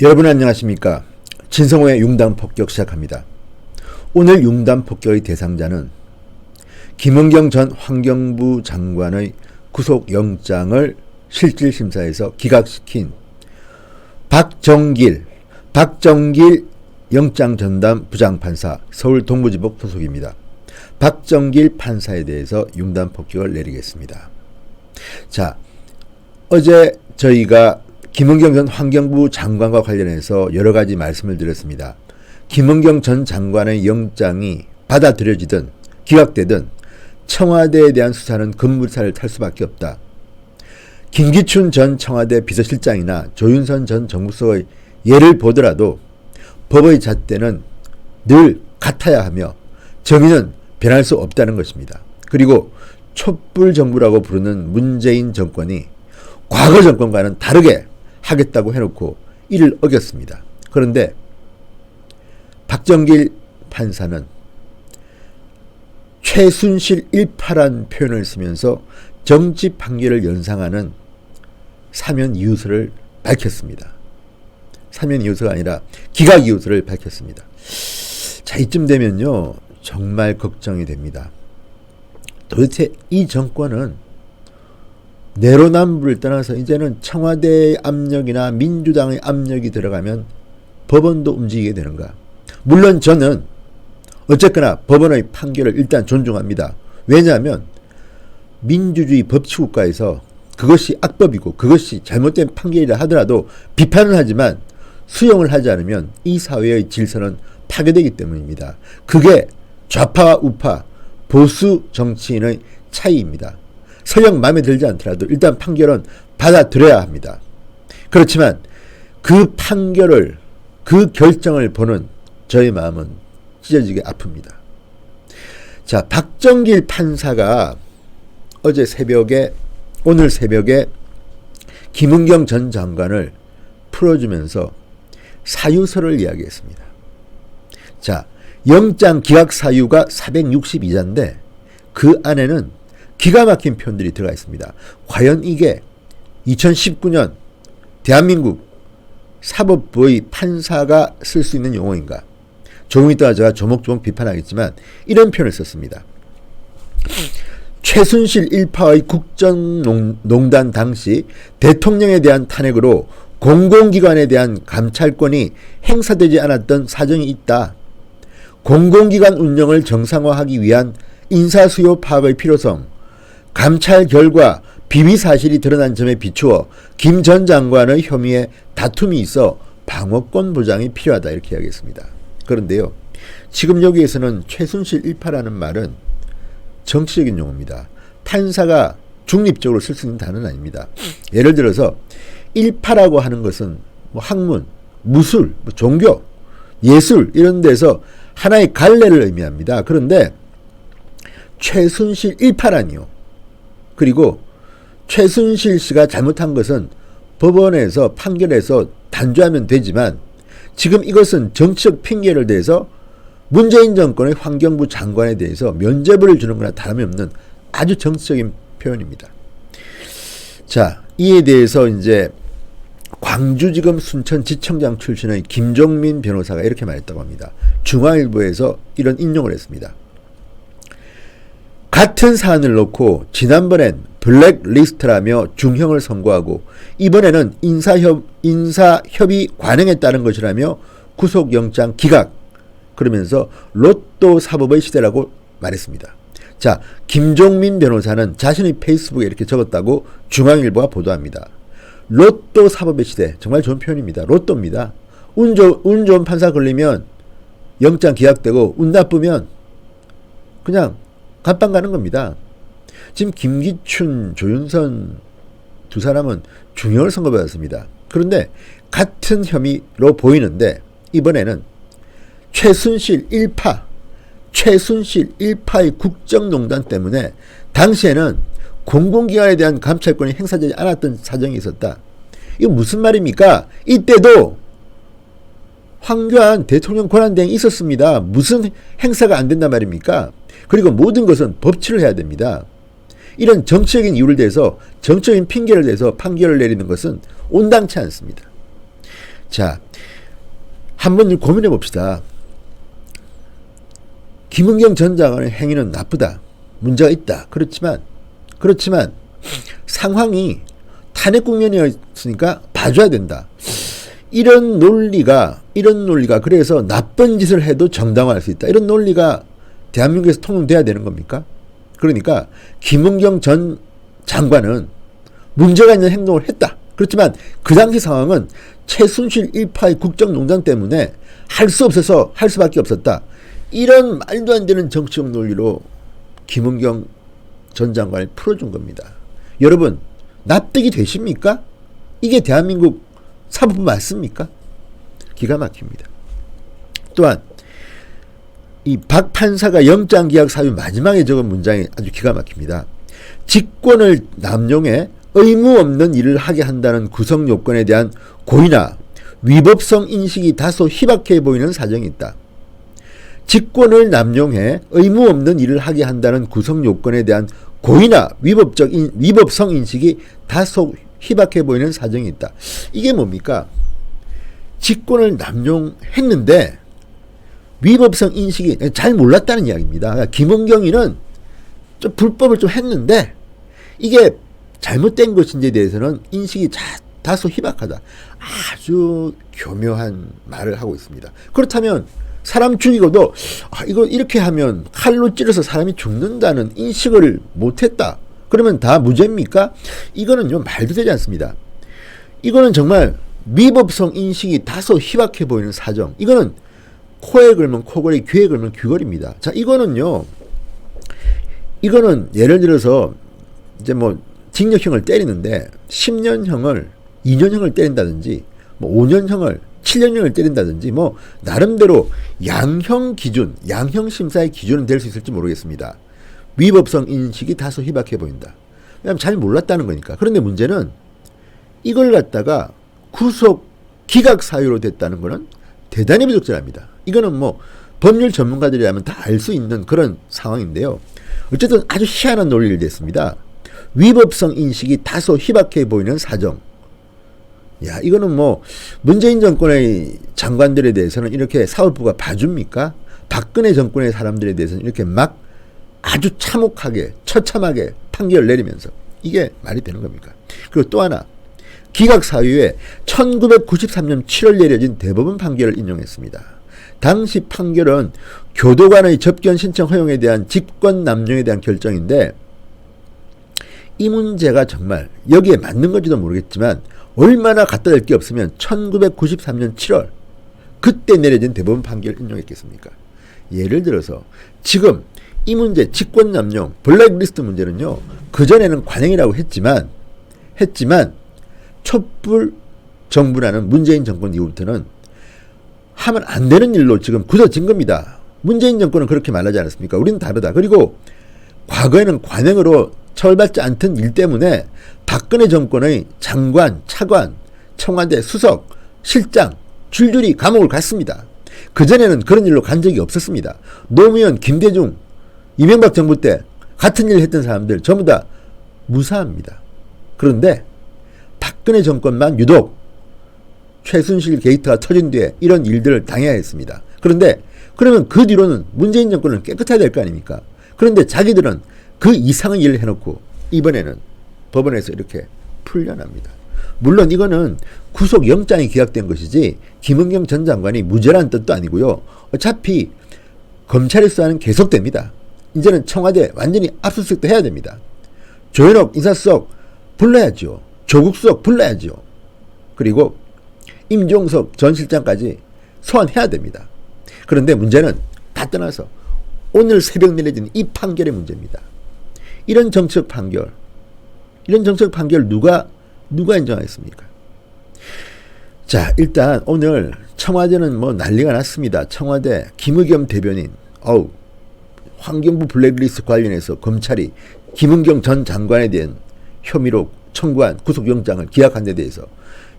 여러분 안녕하십니까? 진성호의 융단폭격 시작합니다. 오늘 융단폭격의 대상자는 김은경 전 환경부 장관의 구속영장을 실질심사에서 기각시킨 박정길 영장전담 부장판사 서울동부지법 소속입니다. 박정길 판사에 대해서 융단폭격을 내리겠습니다. 자, 어제 저희가 김은경 전 환경부 장관과 관련해서 여러 가지 말씀을 드렸습니다. 김은경 전 장관의 영장이 받아들여지든 기각되든 청와대에 대한 수사는 급물살을 탈 수밖에 없다. 김기춘 전 청와대 비서실장이나 조윤선 전 정무수석의 예를 보더라도 법의 잣대는 늘 같아야 하며 정의는 변할 수 없다는 것입니다. 그리고 촛불 정부라고 부르는 문재인 정권이 과거 정권과는 다르게 하겠다고 해놓고 이를 어겼습니다. 그런데 박정길 판사는 최순실 일파란 표현을 쓰면서 정치 판결을 연상하는 사면 이유서를 밝혔습니다. 사면 이유서가 아니라 기각 이유서를 밝혔습니다. 자, 이쯤 되면요 정말 걱정이 됩니다. 도대체 이 정권은 내로남불을 떠나서 이제는 청와대의 압력이나 민주당의 압력이 들어가면 법원도 움직이게 되는가? 물론 저는 어쨌거나 법원의 판결을 일단 존중합니다. 왜냐하면 민주주의 법치국가에서 그것이 악법이고 그것이 잘못된 판결이라 하더라도 비판을 하지만 수용을 하지 않으면 이 사회의 질서는 파괴되기 때문입니다. 그게 좌파와 우파, 보수 정치인의 차이입니다. 설령 마음에 들지 않더라도 일단 판결은 받아들여야 합니다. 그렇지만 그 판결을, 그 결정을 보는 저의 마음은 찢어지게 아픕니다. 자, 박정길 판사가 오늘 새벽에 김은경 전 장관을 풀어주면서 사유서를 이야기했습니다. 자, 영장 기각 사유가 462자인데 그 안에는 기가 막힌 표현들이 들어가 있습니다. 과연 이게 2019년 대한민국 사법부의 판사가 쓸 수 있는 용어인가? 조금 이따가 제가 조목조목 비판하겠지만 이런 표현을 썼습니다. 최순실 일파의 국정농단 당시 대통령에 대한 탄핵으로 공공기관에 대한 감찰권이 행사되지 않았던 사정이 있다. 공공기관 운영을 정상화하기 위한 인사수요 파악의 필요성, 감찰 결과 비위 사실이 드러난 점에 비추어 김 전 장관의 혐의에 다툼이 있어 방어권 보장이 필요하다 이렇게 이야기했습니다. 그런데요, 지금 여기에서는 최순실 일파라는 말은 정치적인 용어입니다. 판사가 중립적으로 쓸 수 있는 단어는 아닙니다. 예를 들어서 일파라고 하는 것은 뭐 학문, 무술, 종교, 예술 이런 데서 하나의 갈래를 의미합니다. 그런데 최순실 일파라니요. 그리고 최순실 씨가 잘못한 것은 법원에서 판결해서 단죄하면 되지만 지금 이것은 정치적 핑계를 대서 문재인 정권의 환경부 장관에 대해서 면죄부를 주는 거나 다름없는 아주 정치적인 표현입니다. 자, 이에 대해서 이제 광주지검 순천지청장 출신의 김종민 변호사가 이렇게 말했다고 합니다. 중앙일보에서 이런 인용을 했습니다. 같은 사안을 놓고 지난번엔 블랙리스트라며 중형을 선고하고 이번에는 인사협의 관행에 따른 것이라며 구속영장 기각, 그러면서 로또 사법의 시대라고 말했습니다. 자, 김종민 변호사는 자신의 페이스북에 이렇게 적었다고 중앙일보가 보도합니다. 로또 사법의 시대, 정말 좋은 표현입니다. 로또입니다. 운 좋은 판사 걸리면 영장 기각되고 운 나쁘면 그냥 감방 가는 겁니다. 지금 김기춘, 조윤선 두 사람은 중형을 선고받았습니다. 그런데 같은 혐의로 보이는데 이번에는 최순실 일파의 국정농단 때문에 당시에는 공공기관에 대한 감찰권이 행사되지 않았던 사정이 있었다. 이거 무슨 말입니까? 이때도 황교안 대통령 권한대행이 있었습니다. 무슨 행사가 안 된단 말입니까? 그리고 모든 것은 법치를 해야 됩니다. 이런 정치적인 이유를 대서 정치적인 핑계를 대서 판결을 내리는 것은 온당치 않습니다. 자, 한번 고민해 봅시다. 김은경 전 장관의 행위는 나쁘다. 문제가 있다. 그렇지만 상황이 탄핵 국면이었으니까 봐줘야 된다. 이런 논리가 그래서 나쁜 짓을 해도 정당화할 수 있다. 이런 논리가 대한민국에서 통용돼야 되는 겁니까? 그러니까 김은경 전 장관은 문제가 있는 행동을 했다. 그렇지만 그 당시 상황은 최순실 일파의 국정농단 때문에 할 수 없어서 할 수밖에 없었다. 이런 말도 안 되는 정치적 논리로 김은경 전 장관을 풀어준 겁니다. 여러분 납득이 되십니까? 이게 대한민국 사법부 맞습니까? 기가 막힙니다. 또한 이 박 판사가 영장기각 사유 마지막에 적은 문장이 아주 기가 막힙니다. 직권을 남용해 의무 없는 일을 하게 한다는 구성 요건에 대한 고의나 위법성 인식이 다소 희박해 보이는 사정이 있다. 직권을 남용해 의무 없는 일을 하게 한다는 구성 요건에 대한 고의나 위법성 인식이 다소 희박해 보이는 사정이 있다. 이게 뭡니까? 직권을 남용했는데 위법성 인식이 잘 몰랐다는 이야기입니다. 그러니까 김은경이는 좀 불법을 좀 했는데 이게 잘못된 것인지에 대해서는 인식이 다소 희박하다. 아주 교묘한 말을 하고 있습니다. 그렇다면 사람 죽이고도 이거 이렇게 하면 칼로 찔러서 사람이 죽는다는 인식을 못했다. 그러면 다 무죄입니까? 이거는요 말도 되지 않습니다. 이거는 정말 위법성 인식이 다소 희박해 보이는 사정. 이거는 코에 걸면 코걸이, 귀에 걸면 귀걸이입니다. 자, 이거는 예를 들어서 이제 뭐 징역형을 때리는데 10년형을 2년형을 때린다든지 뭐 5년형을 7년형을 때린다든지 뭐 나름대로 양형 기준, 양형 심사의 기준은 될 수 있을지 모르겠습니다. 위법성 인식이 다소 희박해 보인다. 왜냐하면 잘 몰랐다는 거니까. 그런데 문제는 이걸 갖다가 구속 기각 사유로 됐다는 거는 대단히 부적절합니다. 이거는 뭐 법률 전문가들이라면 다 알 수 있는 그런 상황인데요. 어쨌든 아주 희한한 논리를 냈습니다. 위법성 인식이 다소 희박해 보이는 사정. 야, 이거는 뭐 문재인 정권의 장관들에 대해서는 이렇게 사법부가 봐줍니까? 박근혜 정권의 사람들에 대해서는 이렇게 막 아주 참혹하게 처참하게 판결을 내리면서 이게 말이 되는 겁니까? 그리고 또 하나 기각 사유에 1993년 7월 내려진 대법원 판결을 인용했습니다. 당시 판결은 교도관의 접견 신청 허용에 대한 직권 남용에 대한 결정인데 이 문제가 정말 여기에 맞는 건지도 모르겠지만 얼마나 갖다 댈 게 없으면 1993년 7월 그때 내려진 대법원 판결을 인용했겠습니까? 예를 들어서 지금 이 문제 직권 남용 블랙리스트 문제는요 그전에는 관행이라고 했지만 촛불 정부라는 문재인 정권 이후부터는 하면 안 되는 일로 지금 굳어진 겁니다. 문재인 정권은 그렇게 말하지 않았습니까? 우리는 다르다. 그리고 과거에는 관행으로 처벌받지 않던 일 때문에 박근혜 정권의 장관, 차관, 청와대 수석, 실장 줄줄이 감옥을 갔습니다. 그전에는 그런 일로 간 적이 없었습니다. 노무현, 김대중, 이명박 정부 때 같은 일을 했던 사람들 전부 다 무사합니다. 그런데 박근혜 정권만 유독 최순실 게이트가 터진 뒤에 이런 일들을 당해야 했습니다. 그런데 그러면 그 뒤로는 문재인 정권은 깨끗해야 될 거 아닙니까? 그런데 자기들은 그 이상의 일을 해놓고 이번에는 법원에서 이렇게 풀려납니다. 물론 이거는 구속영장이 기각된 것이지 김은경 전 장관이 무죄라는 뜻도 아니고요. 어차피 검찰의 수사는 계속됩니다. 이제는 청와대 완전히 압수수색도 해야 됩니다. 조현옥 인사수석 불러야죠. 조국 수석 불러야죠. 그리고 임종석 전 실장까지 소환해야 됩니다. 그런데 문제는 다 떠나서 오늘 새벽 내려진 이 판결의 문제입니다. 이런 정책 판결 누가 인정하겠습니까? 자, 일단 오늘 청와대는 뭐 난리가 났습니다. 청와대 김의겸 대변인, 환경부 블랙리스트 관련해서 검찰이 김은경 전 장관에 대한 혐의로 청구한 구속영장을 기각한 데 대해서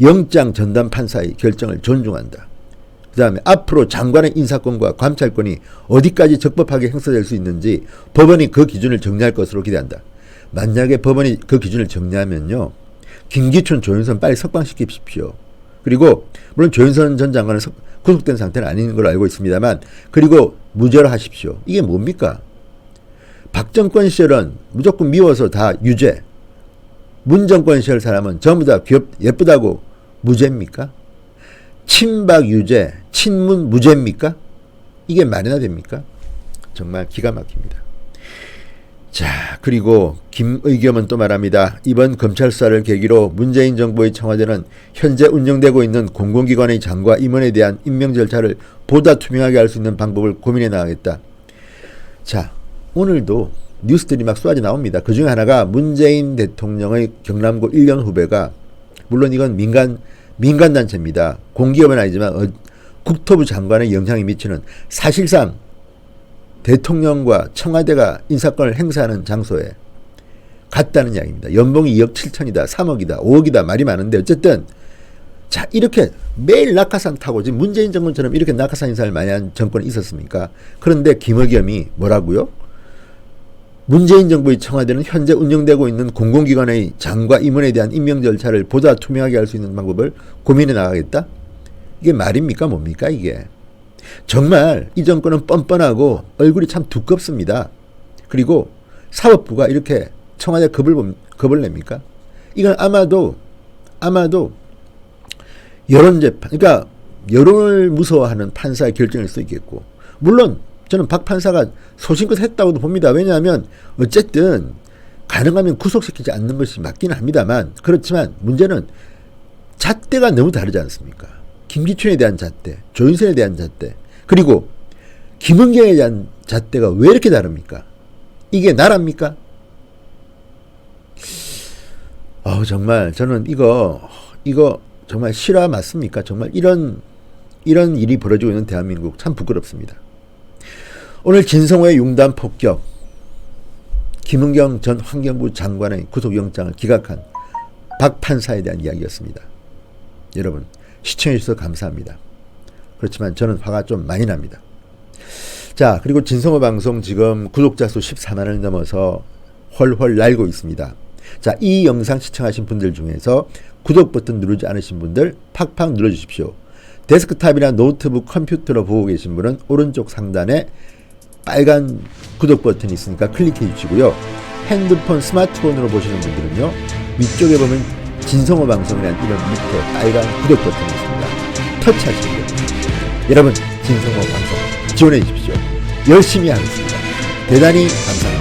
영장 전담 판사의 결정을 존중한다. 그 다음에 앞으로 장관의 인사권과 감찰권이 어디까지 적법하게 행사될 수 있는지 법원이 그 기준을 정리할 것으로 기대한다. 만약에 법원이 그 기준을 정리하면요, 김기춘, 조윤선 빨리 석방시키십시오. 그리고 물론 조윤선 전 장관은 구속된 상태는 아닌 걸로 알고 있습니다만, 그리고 무죄로 하십시오. 이게 뭡니까? 박 정권 시절은 무조건 미워서 다 유죄. 문 정권 시절 사람은 전부 다 예쁘다고 무죄입니까? 친박 유죄, 친문 무죄입니까? 이게 말이나 됩니까? 정말 기가 막힙니다. 자, 그리고 김의겸은 또 말합니다. 이번 검찰 수사를 계기로 문재인 정부의 청와대는 현재 운영되고 있는 공공기관의 장과 임원에 대한 임명 절차를 보다 투명하게 할 수 있는 방법을 고민해 나가겠다. 자, 오늘도 뉴스들이 막 쏟아져 나옵니다. 그 중에 하나가 문재인 대통령의 경남고 1년 후배가, 물론 이건 민간단체입니다. 공기업은 아니지만 국토부 장관의 영향이 미치는, 사실상 대통령과 청와대가 인사권을 행사하는 장소에 갔다는 이야기입니다. 연봉이 2억 7천이다, 3억이다, 5억이다 말이 많은데 어쨌든 자, 이렇게 매일 낙하산 타고, 지금 문재인 정권처럼 이렇게 낙하산 인사를 많이 한 정권이 있었습니까? 그런데 김의겸이 뭐라고요? 문재인 정부의 청와대는 현재 운영되고 있는 공공기관의 장과 임원에 대한 임명 절차를 보다 투명하게 할 수 있는 방법을 고민해 나가겠다? 이게 말입니까? 뭡니까 이게? 정말 이 정권은 뻔뻔하고 얼굴이 참 두껍습니다. 그리고 사법부가 이렇게 청와대 겁을 냅니까? 이건 아마도 여론재판, 그러니까 여론을 무서워하는 판사의 결정일 수 있겠고, 물론 저는 박 판사가 소신껏 했다고도 봅니다. 왜냐하면 어쨌든 가능하면 구속시키지 않는 것이 맞기는 합니다만, 그렇지만 문제는 잣대가 너무 다르지 않습니까? 김기춘에 대한 잣대, 조윤선에 대한 잣대, 그리고 김은경에 대한 잣대가 왜 이렇게 다릅니까? 이게 나라입니까? 정말 저는 이거 정말 실화 맞습니까? 정말 이런 일이 벌어지고 있는 대한민국 참 부끄럽습니다. 오늘 진성호의 융단 폭격, 김은경 전 환경부 장관의 구속영장을 기각한 박 판사에 대한 이야기였습니다. 여러분 시청해 주셔서 감사합니다. 그렇지만 저는 화가 좀 많이 납니다. 자, 그리고 진성호 방송 지금 구독자 수 14만을 넘어서 훨훨 날고 있습니다. 자, 이 영상 시청하신 분들 중에서 구독 버튼 누르지 않으신 분들 팍팍 눌러주십시오. 데스크탑이나 노트북 컴퓨터로 보고 계신 분은 오른쪽 상단에 빨간 구독 버튼이 있으니까 클릭해 주시고요. 핸드폰 스마트폰으로 보시는 분들은요, 위쪽에 보면 진성호 방송이라는 이름 밑에 빨간 구독 버튼이 있습니다. 터치하시면 됩니다. 여러분 진성호 방송 지원해 주십시오. 열심히 하겠습니다. 대단히 감사합니다.